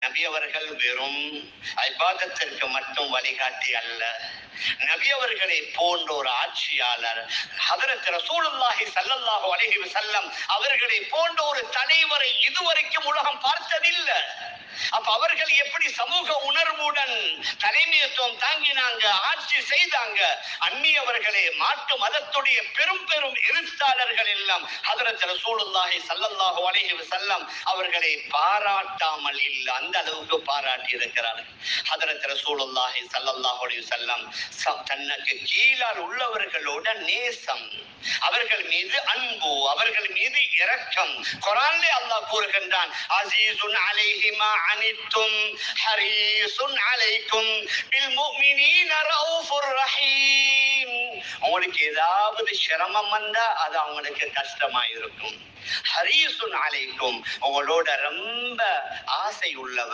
நபி அவர்கள் வெறும் இபாதத்திற்கு மட்டும் வழிகாட்டி அல்ல. நபி அவர்களை போன்ற ஒரு ஆட்சியாளர் ஹதரத் ரசூலுல்லாஹி ஸல்லல்லாஹு அலைஹி வஸல்லம் அவர்களை போன்ற ஒரு தலைவரை இதுவரைக்கும் உலகம் பார்த்ததில்லை. அப்ப அவர்கள் எப்படி சமூக உணர்வுடன் தலைமைத்துவம் தாங்கினாங்க, ஆட்சி செய்தாங்க. அந்நியவர்களே, மாற்று மதத்துடைய பெரும் பெரும் எழுத்தாளர்கள் எல்லாம் ஹதரத் ரசூலுல்லாஹி ஸல்லல்லாஹு அலைஹி வஸல்லம் அவர்களை பாராட்டாமல் இல்லை, அந்த அளவுக்கு பாராட்டி இருக்கிறார்கள். ஹதரத் ரசூலுல்லாஹி ஸல்லல்லாஹு அலைஹி வஸல்லம் தனக்கு கீழால் உள்ளவர்களோட நேசம், அவர்கள் மீது அன்பு, அவர்கள் மீது இரக்கம். குர்ஆனிலே அல்லாஹ் கூறுகின்றான், அஸீஸுன் அலைஹி மா அனித்தும் ஹரீஸுன் அலைக்கும் பில் முஃமினீன ரவுஃபுர் ரஹீம். உங்களுக்கு ஏதாவது சிரமம் வந்தா அது அவங்களுக்கு கஷ்டமா இருக்கும். ஹரீஸுன் அலைக்கும், உங்களோட ரொம்ப ஆசை உள்ளவர்.